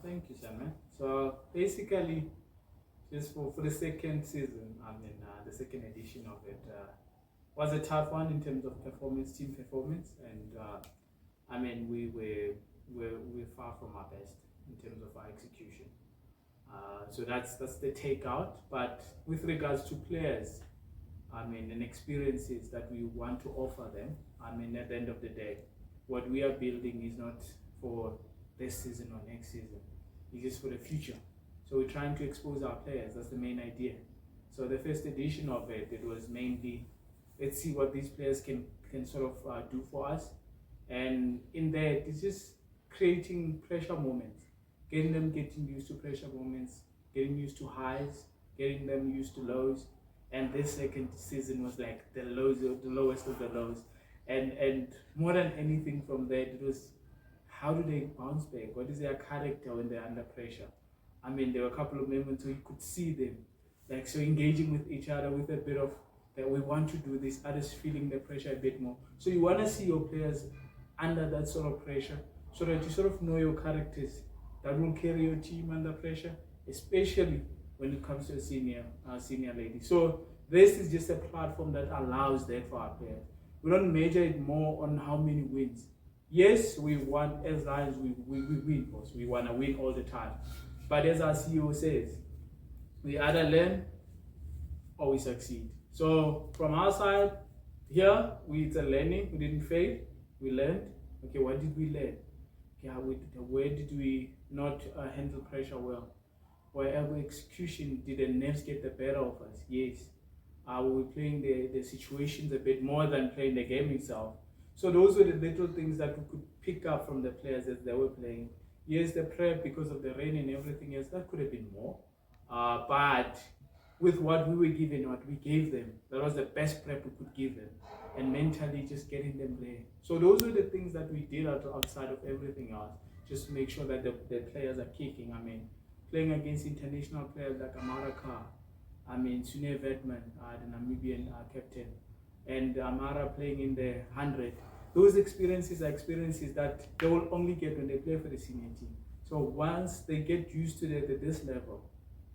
Thank you, Simon. So basically, just for the second season, the second edition of it was a tough one in terms of performance, team performance, and we were far from our best in terms of our execution. So that's the takeout. But with regards to players, and experiences that we want to offer them, at the end of the day, what we are building is not for this season or next season. It's just for the future. So we're trying to expose our players. That's the main idea. So the first edition of it was mainly, let's see what these players can sort of do for us. And in there, it's just creating pressure moments, getting used to pressure moments, getting used to highs, getting them used to lows. And this second season was like the lowest of the lows. And more than anything from there, it was how do they bounce back? What is their character when they're under pressure? There were a couple of moments where you could see them like so engaging with each other with a bit of that we want to do this, others feeling the pressure a bit more. So you want to see your players under that sort of pressure so that you sort of know your characters that will carry your team under pressure, especially when it comes to a senior lady. So this is just a platform that allows that for our players. We don't measure it more on how many wins. Yes, we want, as Lions, we win, because we want to win all the time. But as our CEO says, we either learn or we succeed. So from our side, here, it's a learning. We didn't fail. We learned. Okay, what did we learn? Okay, where did we not handle pressure well? Wherever execution did the nerves get the better of us? Yes. We were playing the situations a bit more than playing the game itself. So those were the little things that we could pick up from the players as they were playing. Yes, the prep because of the rain and everything else, that could have been more. But with what we were given, what we gave them, that was the best prep we could give them. And mentally just getting them there. So those were the things that we did outside of everything else. Just to make sure that the players are kicking. Playing against international players like Amara Carr, Sune Vetman, the Namibian captain, and Amara playing in the 100. Those experiences are experiences that they will only get when they play for the senior team. So once they get used to that at this level,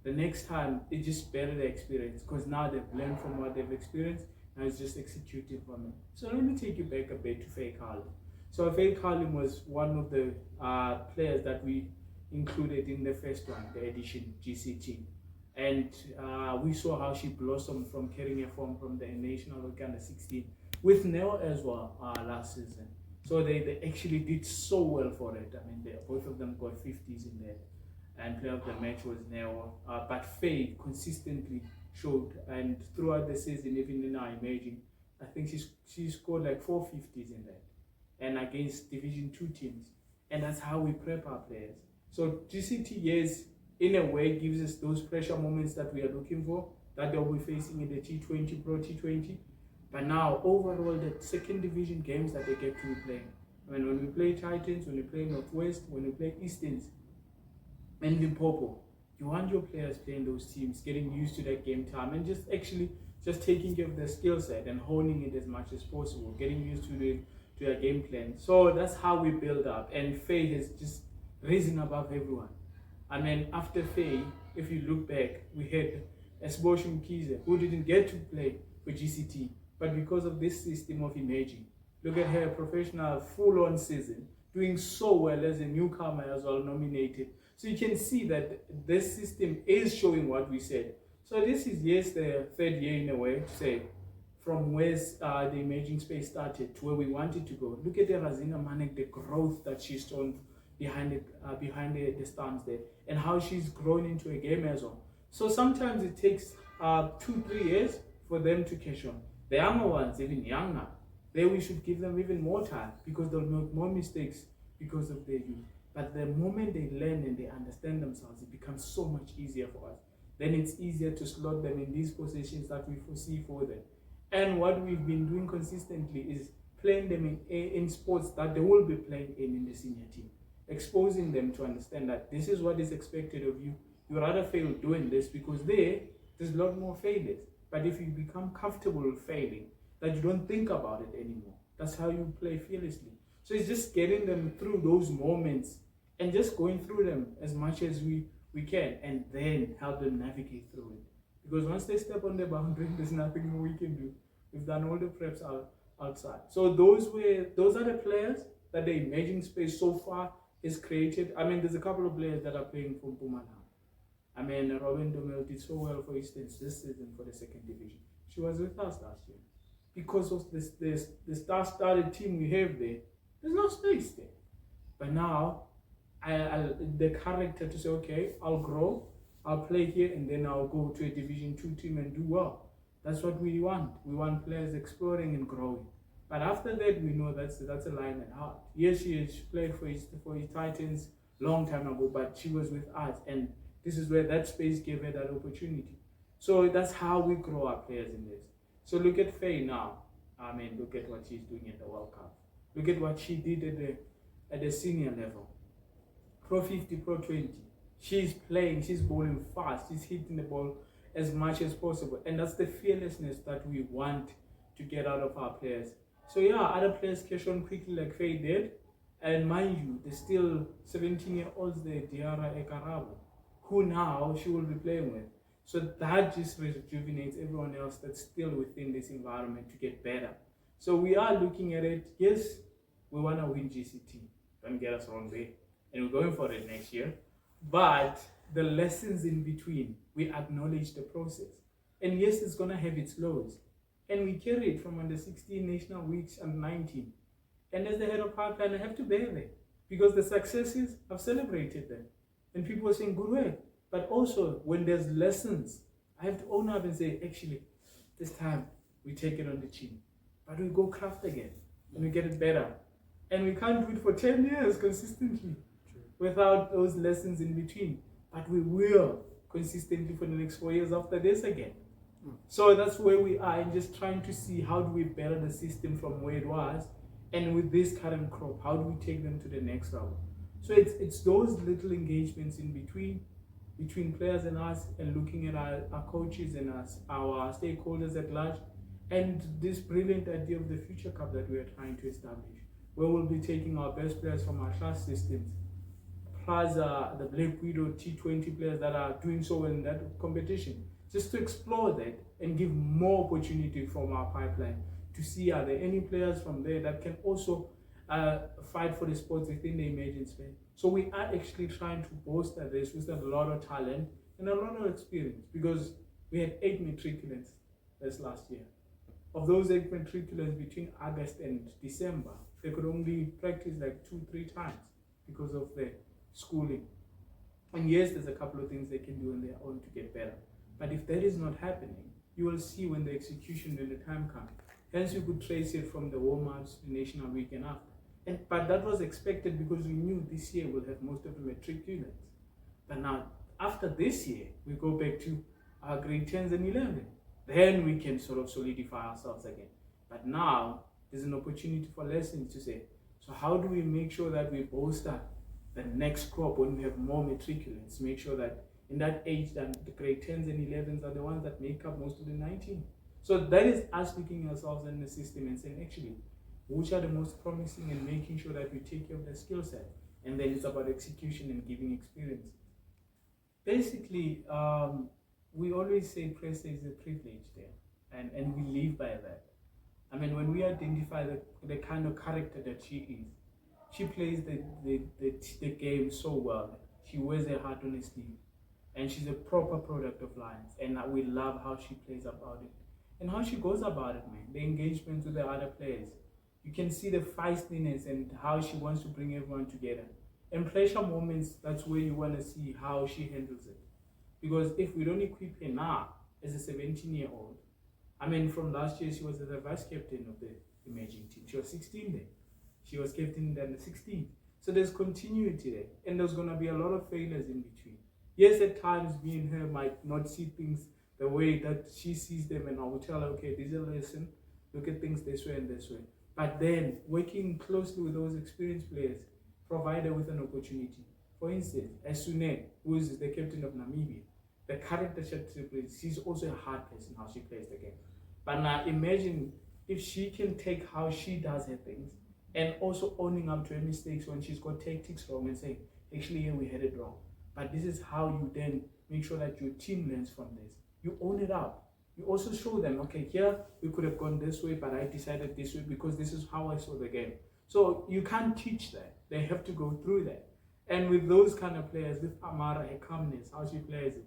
the next time they just better the experience because now they've learned from what they've experienced. Now it's just executing from it. So let me take you back a bit to Faye Carlin. So Faye Carlin was one of the players that we included in the first one, the edition GCT. And we saw how she blossomed from carrying a form from the national Uganda 16 with Neo as well last season. So they actually did so well for it. Both of them got 50s in there. And player of the match was Neo. But Faye consistently showed, and throughout the season, even in our imaging, I think she scored like 4 50s in that. And against Division 2 teams. And that's how we prep our players. So GCT, yes, in a way gives us those pressure moments that we are looking for, that they'll be facing in the T20, Pro T20. But now, overall, the second division games that they get to play. When we play Titans, when we play Northwest, when we play Easterns, and Limpopo, you want your players playing those teams, getting used to that game time, and just taking care of their skill set and honing it as much as possible, getting used to their game plan. So that's how we build up. And Faye has just risen above everyone. After Faye, if you look back, we had Esboshu Mkize, who didn't get to play for GCT, but because of this system of imaging, look at her professional full-on season, doing so well as a newcomer as well, nominated. So you can see that this system is showing what we said. So this is, yes, the third year in a way to say, from where the imaging space started to where we wanted to go. Look at the Razina Manek, the growth that she's shown behind the stands there, and how she's grown into a game as well. So sometimes it takes 2-3 years for them to catch on. The younger ones, even younger, there we should give them even more time because they'll make more mistakes because of their youth. But the moment they learn and they understand themselves, it becomes so much easier for us. Then it's easier to slot them in these positions that we foresee for them. And what we've been doing consistently is playing them in sports that they will be playing in the senior team. Exposing them to understand that this is what is expected of you. You rather fail doing this because there's a lot more failures. But if you become comfortable with failing, that you don't think about it anymore. That's how you play fearlessly. So it's just getting them through those moments and just going through them as much as we can, and then help them navigate through it. Because once they step on the boundary, there's nothing more we can do. We've done all the preps outside. So those are the players that the emerging space so far is created. I mean, there's a couple of players that are playing for Puma now. I mean, Robin Domel did so well, for instance, this season for the second division. She was with us last year. Because of the star-studded team we have there, there's no space there. But now, the character to say, okay, I'll grow, I'll play here, and then I'll go to a Division 2 team and do well. That's what we want. We want players exploring and growing. But after that, we know that's a line and out. Yes, she played for his Titans long time ago, but she was with us, and this is where that space gave her that opportunity. So that's how we grow our players in this. So look at Faye now. I mean, look at what she's doing at the World Cup. Look at what she did at the senior level. Pro 50, Pro 20. She's playing, she's bowling fast, she's hitting the ball as much as possible. And that's the fearlessness that we want to get out of our players. So yeah, other players catch on quickly like Faye did. And mind you, there's still 17-year-olds there, Diara Ekarabo, who now she will be playing with. So that just rejuvenates everyone else that's still within this environment to get better. So we are looking at it. Yes, we want to win GCT. Don't get us wrong there. And we're going for it next year. But the lessons in between, we acknowledge the process. And yes, it's going to have its lows. And we carry it from under 16 national weeks and 19. And as the head of pipeline, I have to bear them. Because the successes, I've celebrated them. And people are saying, good work. But also, when there's lessons, I have to own up and say, actually, this time, we take it on the chin. But we go craft again. And we get it better. And we can't do it for 10 years consistently. Without those lessons in between. But we will consistently for the next 4 years after this again. So that's where we are, and just trying to see how do we better the system from where it was, and with this current crop, how do we take them to the next level? So it's those little engagements in between players and us, and looking at our coaches and our stakeholders at large, and this brilliant idea of the Future Cup that we are trying to establish, where we'll be taking our best players from our class systems, plus the Black Widow T20 players that are doing so well in that competition, just to explore that and give more opportunity from our pipeline to see are there any players from there that can also fight for the sports within the emerging space. So we are actually trying to bolster this with a lot of talent and a lot of experience, because we had 8 matriculants this last year. Of those 8 matriculants between August and December, they could only practice like 2-3 times because of their schooling. And yes, there's a couple of things they can do on their own to get better. But if that is not happening, you will see when the execution, when the time comes. Hence, you could trace it from the warm-ups to the national week and after. But that was expected because we knew this year we'll have most of the matriculants. But now, after this year, we go back to our grade 10s and 11. Then we can sort of solidify ourselves again. But now, there's an opportunity for lessons to say, so how do we make sure that we bolster the next crop when we have more matriculants? Make sure that in that age, that the grade 10s and 11s are the ones that make up most of the 19. So that is us looking ourselves in the system and saying, actually, which are the most promising, and making sure that we take care of the skill set. And then it's about execution and giving experience. Basically, we always say Pressa is a privilege there, and we live by that. I mean, when we identify the kind of character that she is, she plays the game so well. She wears her heart on her sleeve. And she's a proper product of Lions. And we love how she plays about it. And how she goes about it, man. The engagement with the other players. You can see the feistiness and how she wants to bring everyone together. And pressure moments, that's where you want to see how she handles it. Because if we don't equip her now, as a 17-year-old, I mean, from last year, she was the vice captain of the emerging team. She was 16 then. She was captain then the 16th. So there's continuity there. And there's going to be a lot of failures in between. Yes, at times me and her might not see things the way that she sees them, and I will tell her, okay, this is a lesson, look at things this way and this way. But then, working closely with those experienced players, provide her with an opportunity. For instance, Asune, who is the captain of Namibia, the character she plays, she's also a hard person how she plays the game. But now imagine if she can take how she does her things, and also owning up to her mistakes when she's got tactics wrong and saying, actually here we had it wrong. But this is how you then make sure that your team learns from this. You own it up. You also show them, okay, here we could have gone this way, but I decided this way because this is how I saw the game. So you can't teach that. They have to go through that. And with those kind of players, with Amara, her calmness, how she plays it.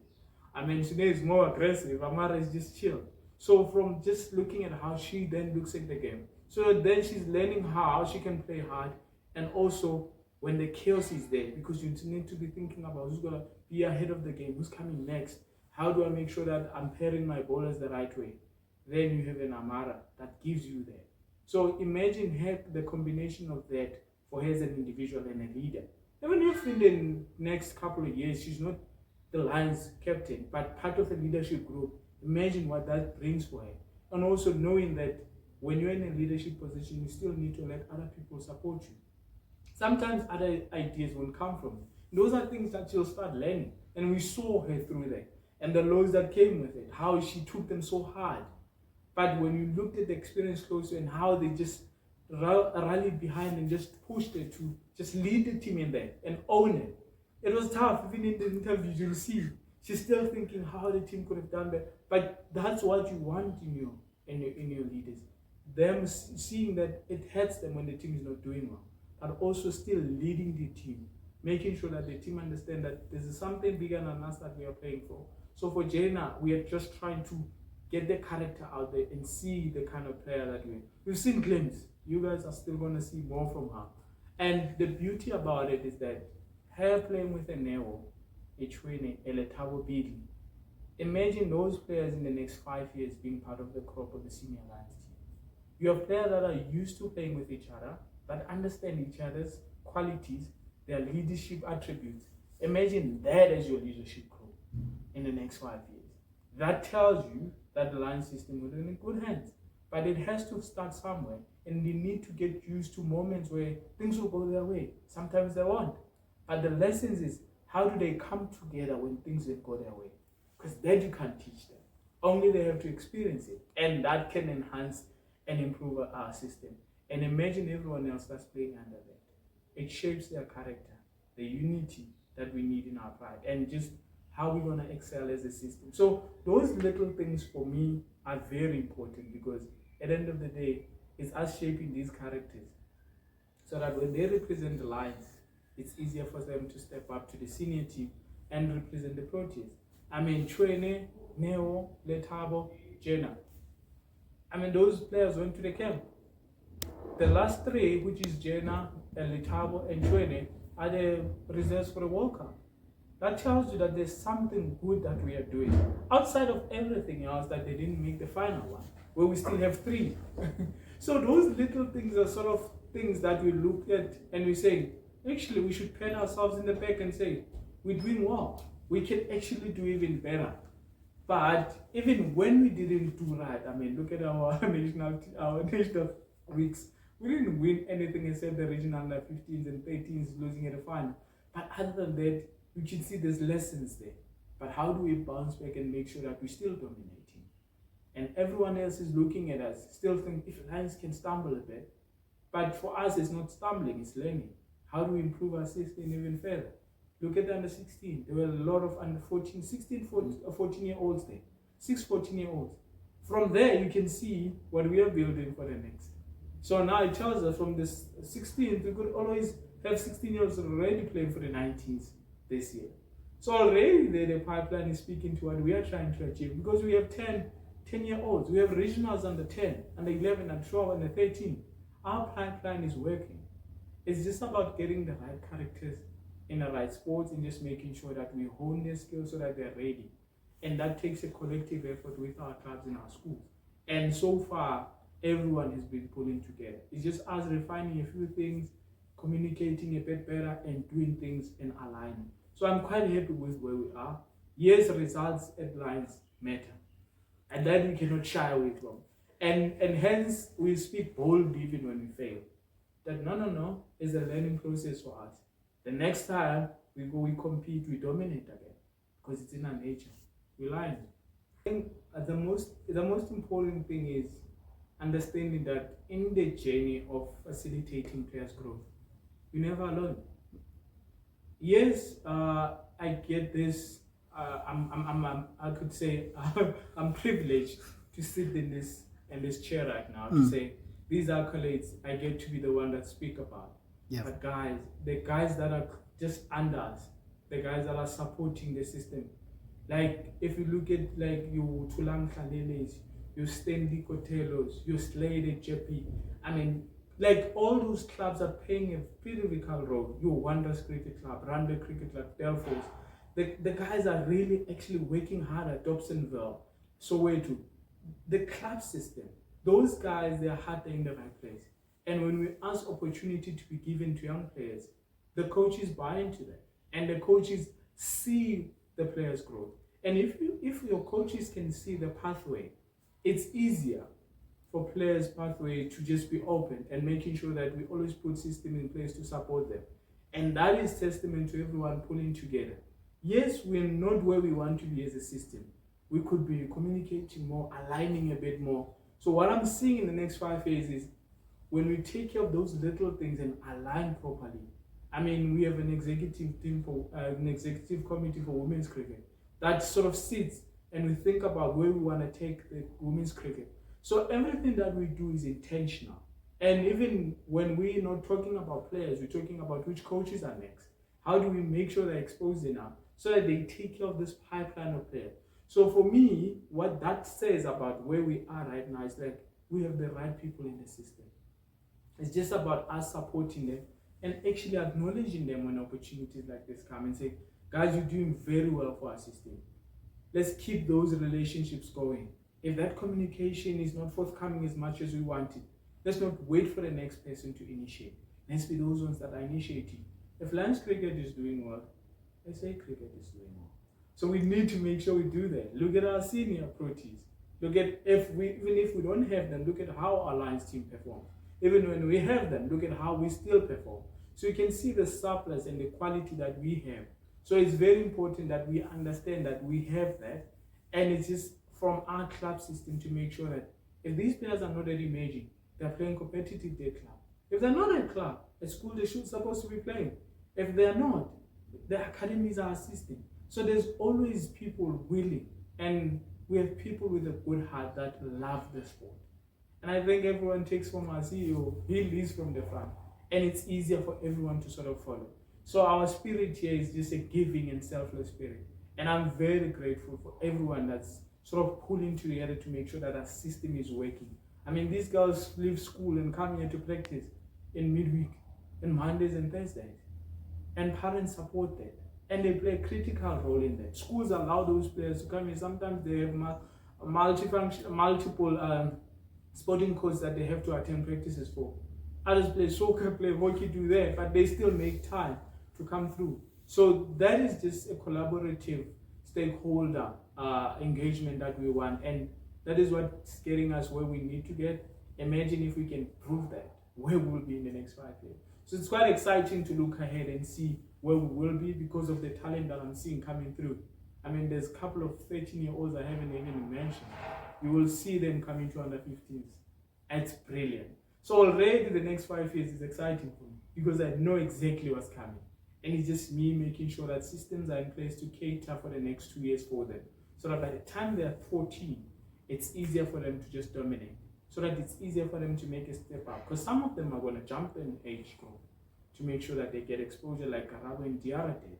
I mean, today is more aggressive. Amara is just chill. So from just looking at how she then looks at the game, so then she's learning how she can play hard, and also when the chaos is there, because you need to be thinking about who's going to be ahead of the game, who's coming next, how do I make sure that I'm pairing my bowlers the right way? Then you have an Amara that gives you that. So imagine her, the combination of that for her as an individual and a leader. Even if in the next couple of years she's not the Lions captain, but part of the leadership group, imagine what that brings for her. And also knowing that when you're in a leadership position, you still need to let other people support you. Sometimes other ideas won't come from you. Those are things that she'll start learning. And we saw her through that. And the lows that came with it, how she took them so hard. But when you looked at the experience closer and how they just rallied behind and just pushed it to just lead the team in there and own it. It was tough. Even in the interviews, you'll see she's still thinking how the team could have done that. But that's what you want in your leaders. Them seeing that it hurts them when the team is not doing well, but also still leading the team, making sure that the team understand that this is something bigger than us that we are playing for. So for Jana, we are just trying to get the character out there and see the kind of player that we've seen glimpses. You guys are still going to see more from her. And the beauty about it is that her playing with a Neo, a Ntsukunyane, a Letabo Bidli, imagine those players in the next 5 years being part of the crop of the senior Lions team. You have players that are used to playing with each other, that understand each other's qualities, their leadership attributes. Imagine that as your leadership group in the next 5 years. That tells you that the Lions system is in good hands. But it has to start somewhere, and they need to get used to moments where things will go their way. Sometimes they won't. But the lessons is, how do they come together when things don't go their way? Because that you can't teach them. Only they have to experience it. And that can enhance and improve our system. And imagine everyone else that's playing under that. It shapes their character, the unity that we need in our pride, and just how we're going to excel as a system. So those little things for me are very important, because at the end of the day, it's us shaping these characters so that when they represent the Lions, it's easier for them to step up to the senior team and represent the Proteas. I mean, Ntsukunyane, Neo, Letabo, Jana. I mean, those players went to the camp. The last three, which is Jana, and Letabo, and Ntsukunyane, are the reserves for the World Cup. That tells you that there's something good that we are doing. Outside of everything else that they didn't make the final one, where we still have three. So those little things are sort of things that we look at and we say, actually, we should pat ourselves in the back and say, we're doing well. We can actually do even better. But even when we didn't do right, I mean, look at our national weeks. We didn't win anything except the regional under 15s and 13s losing at the final. But other than that, you can see there's lessons there. But how do we bounce back and make sure that we're still dominating? And everyone else is looking at us, still think if Lions can stumble a bit. But for us, it's not stumbling, it's learning. How do we improve our system even further? Look at the under 16. There were a lot of under 14, 16, 14-year-olds there. 6 14-year-olds. From there, you can see what we are building for the next. So now it tells us from this 16, we could always have 16-year-olds already playing for the 19s this year. So already the pipeline is speaking to what we are trying to achieve, because we have 10-year-olds. We have regionals under 10, under 11, and 12, and 13. Our pipeline is working. It's just about getting the right characters in the right sports and just making sure that we hone their skills so that they're ready. And that takes a collective effort with our clubs and our schools. And so far, everyone has been pulling together. It's just us refining a few things, communicating a bit better, and doing things in alignment. So I'm quite happy with where we are. Yes, results at Lions matter. And that we cannot shy away from. And hence, we speak boldly even when we fail. That no, it's a learning process for us. The next time we compete, we dominate again. Because it's in our nature. We learn. I think the most important thing is understanding that in the journey of facilitating players' growth, you're never alone. Yes, I get this. I could say I'm privileged to sit in this chair right now to say these accolades I get to be the one that speak about. Yeah. But guys, the guys that are just under us, the guys that are supporting the system, like if you look at like your Tulang Khaleles, your Stanley Kotelos, your Slade Jeppy, I mean, like all those clubs are playing a critical role. Your Wonders Cricket Club, Randa Cricket Club, Belfast. The guys are really actually working hard at Dobsonville, Soweto. The club system, those guys, their heart are in the right place. And when we ask opportunity to be given to young players, the coaches buy into that. And the coaches see the players' growth. And if your coaches can see the pathway, it's easier for players' pathway to just be open and making sure that we always put system in place to support them. And that is testament to everyone pulling together. Yes, we're not where we want to be as a system. We could be communicating more, aligning a bit more. So what I'm seeing in the next 5 years is when we take care of those little things and align properly. I mean, we have an executive team for an executive committee for women's cricket that sort of sits and we think about where we want to take the women's cricket. So everything that we do is intentional. And even when we're not talking about players, we're talking about which coaches are next. How do we make sure they're exposed enough so that they take care of this pipeline of players? So for me, what that says about where we are right now is like we have the right people in the system. It's just about us supporting them and actually acknowledging them when opportunities like this come and say, guys, you're doing very well for our system. Let's keep those relationships going. If that communication is not forthcoming as much as we want it, let's not wait for the next person to initiate. Let's be those ones that are initiating. If Lions cricket is doing well, SA cricket is doing well. So we need to make sure we do that. Look at our senior proteas. Look at even if we don't have them, look at how our Lions team performs. Even when we have them, look at how we still perform. So you can see the surplus and the quality that we have. So it's very important that we understand that we have that, and it's just from our club system to make sure that if these players are not already emerging, they're playing competitive day club. If they're not at club, at school they should supposed to be playing. If they're not, the academies are assisting. So there's always people willing, and we have people with a good heart that love the sport. And I think everyone takes from our CEO, he leads from the front, and it's easier for everyone to sort of follow. So our spirit here is just a giving and selfless spirit. And I'm very grateful for everyone that's sort of pulling together to make sure that our system is working. I mean, these girls leave school and come here to practice in midweek, on Mondays and Thursdays. And parents support that. And they play a critical role in that. Schools allow those players to come here. Sometimes they have multiple sporting courses that they have to attend practices for. Others play soccer, play hockey, do that, but they still make time to come through. So that is just a collaborative stakeholder engagement that we want, and that is what's getting us where we need to get. Imagine if we can prove that, where we'll be in the next 5 years. So it's quite exciting to look ahead and see where we will be because of the talent that I'm seeing coming through. I mean, there's a couple of 13-year-olds I haven't even mentioned. You will see them coming to under 15s. It's brilliant. So already the next 5 years is exciting for me because I know exactly what's coming. And it's just me making sure that systems are in place to cater for the next 2 years for them. So that by the time they're 14, it's easier for them to just dominate. So that it's easier for them to make a step up. Because some of them are going to jump in age group to make sure that they get exposure like Karabo and Diarra did.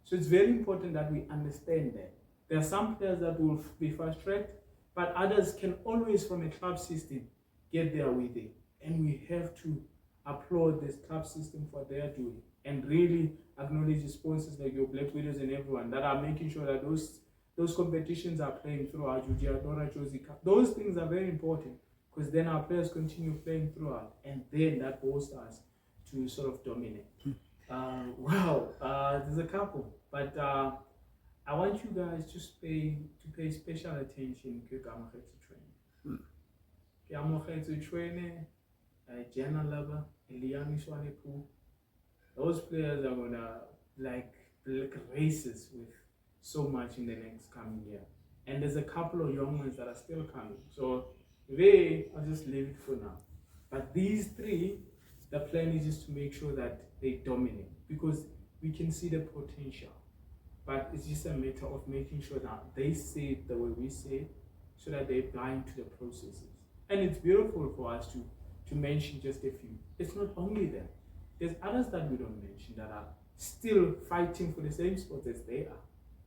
So it's very important that we understand that. There are some players that will be fast-tracked, but others can always, from a club system, get there with it. And we have to applaud this club system for their doing and really acknowledge the sponsors like your Black Widows and everyone that are making sure that those competitions are playing throughout. Those things are very important because then our players continue playing throughout, and then that bolsters us to sort of dominate. There's a couple, but I want you guys to pay special attention to Kamogetsu training. Kamogetsu training, Jenna Lover, Eliani Swanepu. Those players are gonna like races with so much in the next coming year. And there's a couple of young ones that are still coming. So I'll just leave it for now. But these three, the plan is just to make sure that they dominate, because we can see the potential. But it's just a matter of making sure that they say it the way we say it, so that they're blind to the processes. And it's beautiful for us to mention just a few. It's not only them. There's others that we don't mention that are still fighting for the same spot as they are.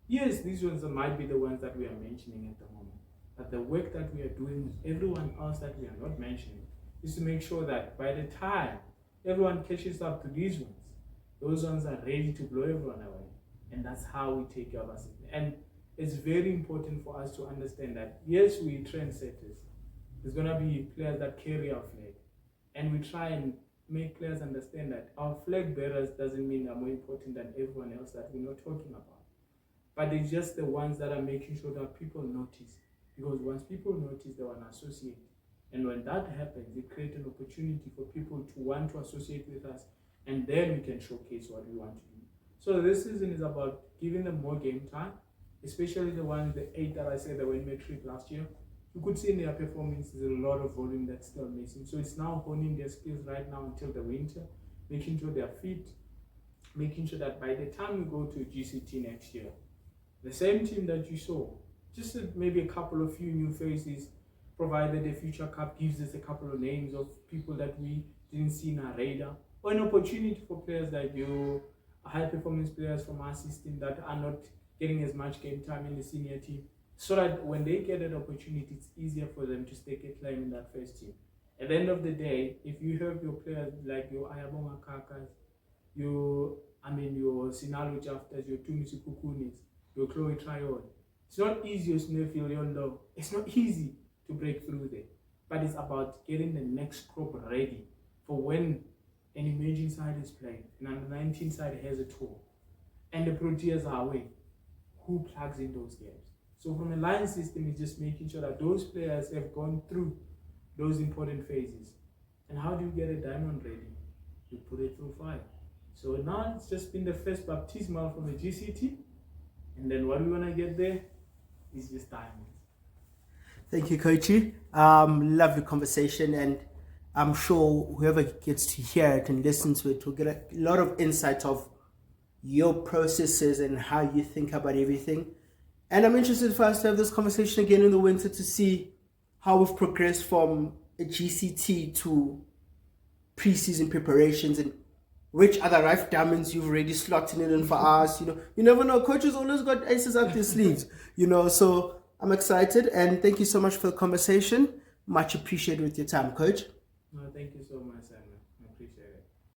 Yes, these ones might be the ones that we are mentioning at the moment. But the work that we are doing with everyone else that we are not mentioning is to make sure that by the time everyone catches up to these ones, those ones are ready to blow everyone away. And that's how we take care of us. And it's very important for us to understand that, yes, we're trendsetters. There's going to be players that carry our flag. And we try and make players understand that our flag bearers doesn't mean they're more important than everyone else that we're not talking about. But it's just the ones that are making sure that people notice. Because once people notice, they want to associate. And when that happens, it creates an opportunity for people to want to associate with us. And then we can showcase what we want to do. So this season is about giving them more game time, especially the ones, the 8 that I said that went metric last year. You could see in their performance there's a lot of volume that's still missing. So it's now honing their skills right now until the winter, making sure they're fit, making sure that by the time we go to GCT next year, the same team that you saw, just maybe a couple of few new faces, provided the Future Cup gives us a couple of names of people that we didn't see in our radar, or an opportunity for players like you, high performance players from our system that are not getting as much game time in the senior team, so that when they get an opportunity, it's easier for them to stake a claim in that first team. At the end of the day, if you have your players like your Ayabonga Kakas, your Sinalo Jaftas, your Tumi Sukukunis, your Chloe Trayon, it's not easy, it's not easy to break through there. But it's about getting the next crop ready for when an emerging side is playing, and under 19 side has a tour, and the Proteas are away. Who plugs in those games? So from a line system, it's just making sure that those players have gone through those important phases. And how do you get a diamond ready? You put it through fire. So now it's just been the first baptismal from the GCT, and then what we want to get there is just diamonds. Thank you, Coachy. Lovely conversation, and I'm sure whoever gets to hear it and listen to it will get a lot of insight of your processes and how you think about everything. And I'm interested for us to have this conversation again in the winter to see how we've progressed from a GCT to pre-season preparations and which other rife diamonds you've already slotted in for us. You never know. Coach has always got aces up their sleeves, so I'm excited, and thank you so much for the conversation. Much appreciated with your time, Coach. No, thank you so much, Sam.